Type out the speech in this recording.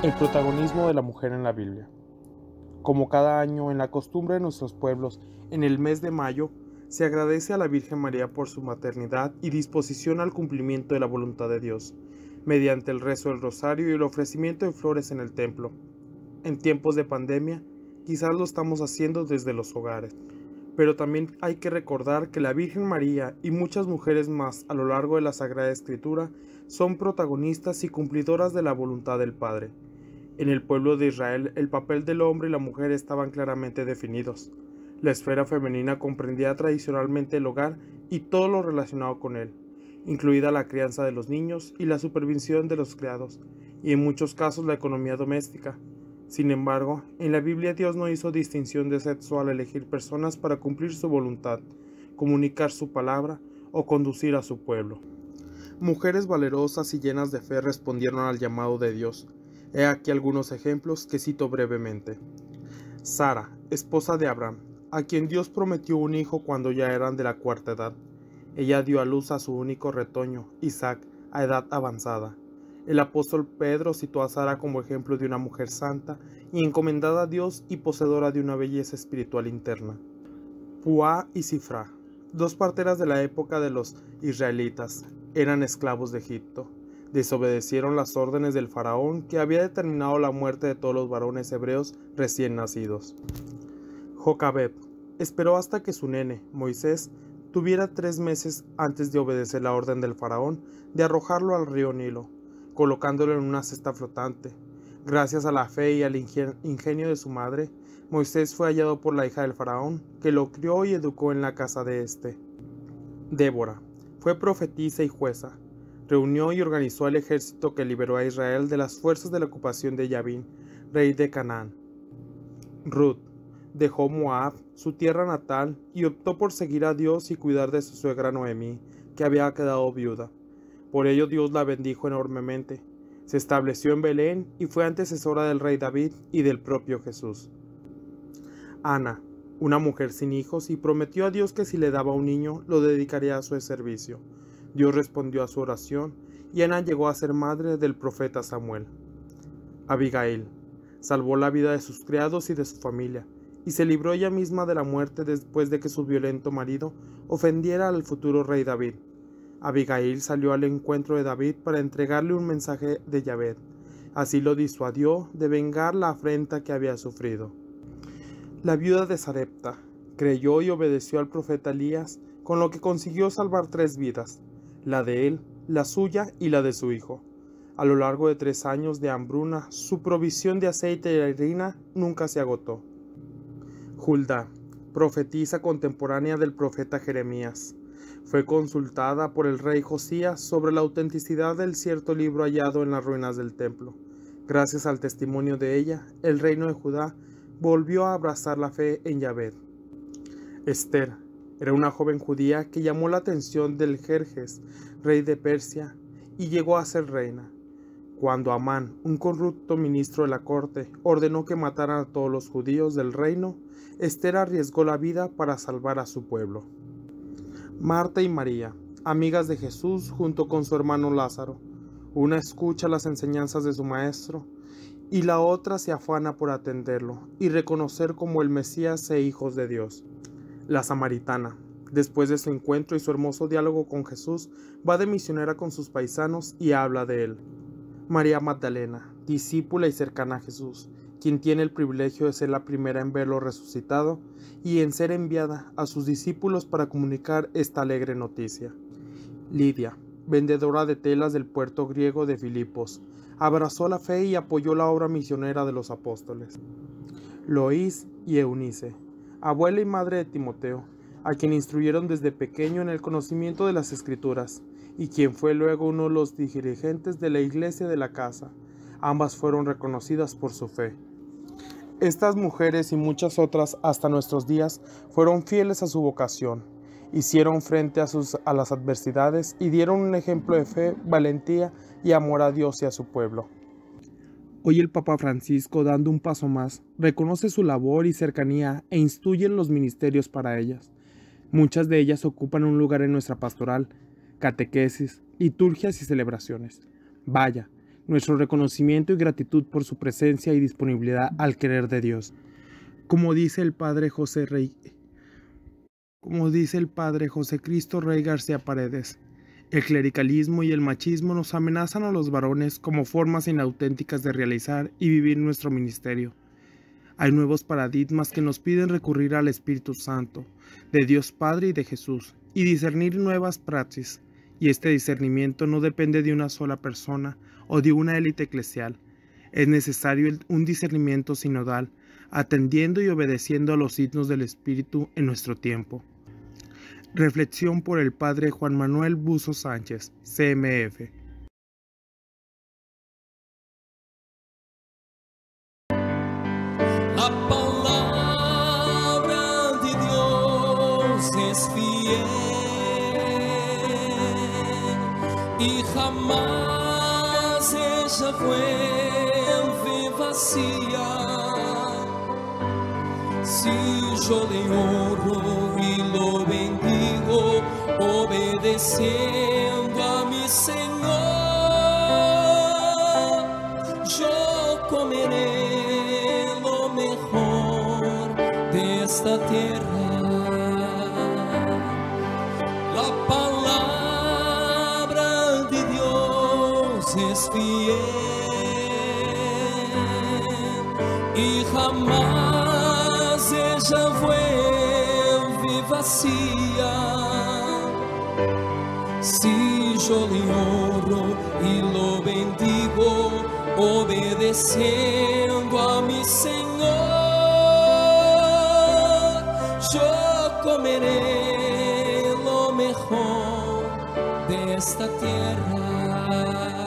El protagonismo de la mujer en la Biblia. Como cada año, en la costumbre de nuestros pueblos, en el mes de mayo, se agradece a la Virgen María por su maternidad y disposición al cumplimiento de la voluntad de Dios, mediante el rezo del rosario y el ofrecimiento de flores en el templo. En tiempos de pandemia, quizás lo estamos haciendo desde los hogares, pero también hay que recordar que la Virgen María y muchas mujeres más a lo largo de la Sagrada Escritura son protagonistas y cumplidoras de la voluntad del Padre. En el pueblo de Israel, el papel del hombre y la mujer estaban claramente definidos. La esfera femenina comprendía tradicionalmente el hogar y todo lo relacionado con él, incluida la crianza de los niños y la supervisión de los criados, y en muchos casos la economía doméstica. Sin embargo, en la Biblia Dios no hizo distinción de sexo al elegir personas para cumplir su voluntad, comunicar su palabra o conducir a su pueblo. Mujeres valerosas y llenas de fe respondieron al llamado de Dios. He aquí algunos ejemplos que cito brevemente. Sara, esposa de Abraham, a quien Dios prometió un hijo cuando ya eran de la cuarta edad. Ella dio a luz a su único retoño, Isaac, a edad avanzada. El apóstol Pedro citó a Sara como ejemplo de una mujer santa y encomendada a Dios y poseedora de una belleza espiritual interna. Puá y Sifrá, dos parteras de la época de los israelitas, eran esclavos de Egipto. Desobedecieron las órdenes del faraón que había determinado la muerte de todos los varones hebreos recién nacidos. Jocabed esperó hasta que su nene, Moisés, tuviera 3 meses antes de obedecer la orden del faraón de arrojarlo al río Nilo, colocándolo en una cesta flotante. Gracias a la fe y al ingenio de su madre, Moisés fue hallado por la hija del faraón, que lo crió y educó en la casa de éste. Débora fue profetisa y jueza. Reunió y organizó el ejército que liberó a Israel de las fuerzas de la ocupación de Yabín, rey de Canaán. Ruth dejó Moab, su tierra natal, y optó por seguir a Dios y cuidar de su suegra Noemí, que había quedado viuda. Por ello Dios la bendijo enormemente. Se estableció en Belén y fue antecesora del rey David y del propio Jesús. Ana, una mujer sin hijos, y prometió a Dios que si le daba un niño, lo dedicaría a su servicio. Dios respondió a su oración, y Ana llegó a ser madre del profeta Samuel. Abigail salvó la vida de sus criados y de su familia, y se libró ella misma de la muerte después de que su violento marido ofendiera al futuro rey David. Abigail salió al encuentro de David para entregarle un mensaje de Yahvé. Así lo disuadió de vengar la afrenta que había sufrido. La viuda de Sarepta creyó y obedeció al profeta Elías, con lo que consiguió salvar 3 vidas, la de él, la suya y la de su hijo. A lo largo de 3 años de hambruna, su provisión de aceite y harina nunca se agotó. Hulda, profetisa contemporánea del profeta Jeremías, fue consultada por el rey Josías sobre la autenticidad del cierto libro hallado en las ruinas del templo. Gracias al testimonio de ella, el reino de Judá volvió a abrazar la fe en Yahvé. Esther era una joven judía que llamó la atención del Jerjes, rey de Persia, y llegó a ser reina. Cuando Amán, un corrupto ministro de la corte, ordenó que mataran a todos los judíos del reino, Esther arriesgó la vida para salvar a su pueblo. Marta y María, amigas de Jesús junto con su hermano Lázaro. Una escucha las enseñanzas de su maestro y la otra se afana por atenderlo y reconocer como el Mesías e hijos de Dios. La samaritana, después de su encuentro y su hermoso diálogo con Jesús, va de misionera con sus paisanos y habla de él. María Magdalena, discípula y cercana a Jesús, quien tiene el privilegio de ser la primera en verlo resucitado y en ser enviada a sus discípulos para comunicar esta alegre noticia. Lidia, vendedora de telas del puerto griego de Filipos, abrazó la fe y apoyó la obra misionera de los apóstoles. Loís y Eunice, abuela y madre de Timoteo, a quien instruyeron desde pequeño en el conocimiento de las Escrituras, y quien fue luego uno de los dirigentes de la iglesia de la casa. Ambas fueron reconocidas por su fe. Estas mujeres y muchas otras hasta nuestros días fueron fieles a su vocación, hicieron frente a las adversidades y dieron un ejemplo de fe, valentía y amor a Dios y a su pueblo. Hoy el Papa Francisco, dando un paso más, reconoce su labor y cercanía e instruye los ministerios para ellas. Muchas de ellas ocupan un lugar en nuestra pastoral, catequesis, liturgias y celebraciones. Vaya, nuestro reconocimiento y gratitud por su presencia y disponibilidad al querer de Dios. Como dice el padre José Cristo Rey García Paredes, el clericalismo y el machismo nos amenazan a los varones como formas inauténticas de realizar y vivir nuestro ministerio. Hay nuevos paradigmas que nos piden recurrir al Espíritu Santo, de Dios Padre y de Jesús, y discernir nuevas praxis, y este discernimiento no depende de una sola persona o de una élite eclesial. Es necesario un discernimiento sinodal, atendiendo y obedeciendo a los signos del Espíritu en nuestro tiempo. Reflexión por el Padre Juan Manuel Buzo Sánchez, CMF. La palabra de Dios es fiel y jamás ella vuelve vacía. Si yo le honro y lo bendigo, obedeciendo a mi Señor, yo comeré lo mejor de esta tierra. La palabra de Dios es fiel y jamás ella vuelve vacía. Si yo le honro y lo bendigo, obedeciendo a mi Señor, yo comeré lo mejor de esta tierra.